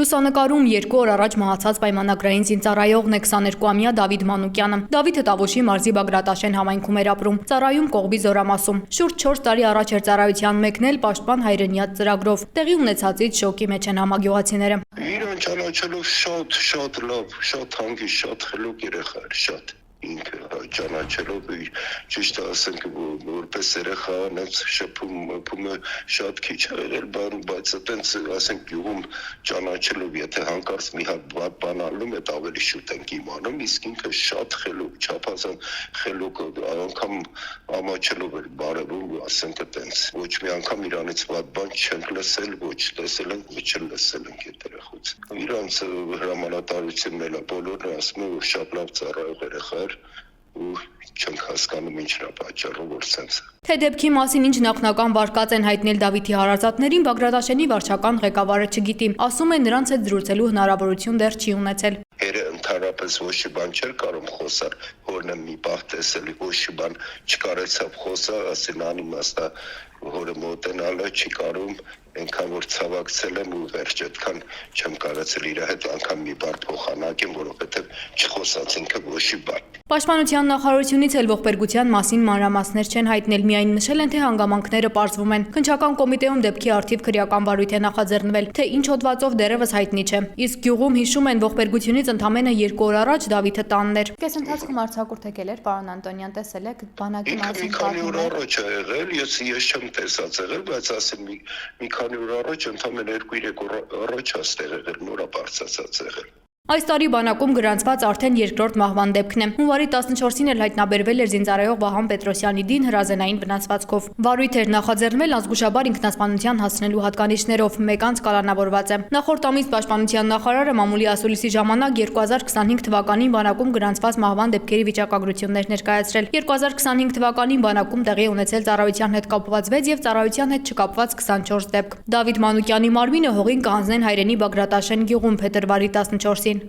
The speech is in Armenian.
Լուսանկարում 2 օր առաջ մահացած պայմանագրային զինծառայողն է 22-ամյա Դավիթ Մանուկյանը։ Դավիթը Տավուշի մարզի Բագրատաշեն համայնքում էր ապրում, ծառայում Կողբի զորամասում։ Շուրջ 4 տարի առաջ էր ծառայության մեկնել Պաշտպան հայրենիաց ծրագրով։ Տեղի ունեցածից շոկի մեջ են համագյուղացիները։ Իրան ճանաչելով շատ լավ, շատ հանգիստ, շատ խելոք երեխա էր, շատ ինքը ճանաչելով ճիշտ ասենք որպես երեխա նենց շփում շատ քիչ եղել բայց այտենց ասենք գյուղում ճանաչելով եթե հանկարծ մի հատ բան ալնում է ավելի շուտ ենք իմանում իսկ ինքը շատ խելոք չափազան խելոք անգամ ամաչելով էր բարևում ասենք այտենց ոչ մի անգամ իրանից վատ բան չենք լսել ոչ տեսել ենք ոչ լսել ենք այդ երեխուց իրանց հրամանատարությունն էլ բոլորն ասում են որ շատ լավ ծառայող երեխա ու չենք հասկանում ինչն է պատճառը որ սենց Թե դեպքի մասին ինչ նախնական վարկած են հայտնել Դավիթի հարազատներին Բագրատաշենի վարչական ղեկավարը չգիտի, ասում է նրանց հետ զրուցելու հնարավորություն դեռ չի ունեցել։ Հերը ընդհանրապես ոչ մի բան չէր կարող խոսալ, հորն մի պահ տեսել, ոչ մի բան չկարեցավ խոսալ, ասեն անիմաստ է, հորը մոտենալը չի կարող, այնքան որ ցավակցել եմ ու վերջ այդքան չեմ կարեցել իր հետ անգամ մի բառ փոխանակեմ, որովհետև չխոսած ինքը ոչ մի բան։ Պաշտպանության նախարարությունից էլ ողբերգության մասին մանրամասներ չեն հայտնել, միայն նշել են, թե հանգամանքները պարզվում են։ Քննչական կոմիտեում դեպքի առթիվ քրեական վարույթ է նախաձեռնվել, թե ինչ հոդվածով դեռևս հայտնի չէ։ Իսկ գյուղում հիշում են ողբերգությունից ընդամենը 2 օր առաջ Դավիթը տանն էր։ Կես ընթացքում արձակուրդ եկել էր, պարոն Անտոնյան, տեսել եք բանակի մասին։ Մի քանի օր առաջ է եղել, ես չեմ տեսած եղել, բայց ասեմ մի քանի օր առաջ ընդամենը 2-3 օր առաջ աստեղ եղել, նորա բարձրացած եղել։ Այս տարի բանակում գրանցված արդեն երկրորդ մահվան դեպքն է։ Հունվարի 14-ին էլ հայտնաբերվել էր զինծառայող Վահան Պետրոսյանի դին հրազենային վնասվածքով։ Վարույթ էր նախաձեռնվել ազգուշաբար ինքնասպանության հասցնելու հատկանիշներով, մեկ անձ կալանավորված է։ Նախորդ ամիս պաշտպանության նախարարը մամուլի ասուլիսի ժամանակ 2025 թվականին բանակում գրանցված մահվան դեպքերի վիճակագրություններ ներկայացրել։ 2025 թվականին բանակում տեղի ունեցել ծառայության հետ կապված 6 եւ ծառայության հետ չկապված 24 դեպք։ Դավիթ Մանուկյանի մարմինը հողին կհանձնեն հայրենի Բագրատաշեն գյուղում փետրվարի 14-ին։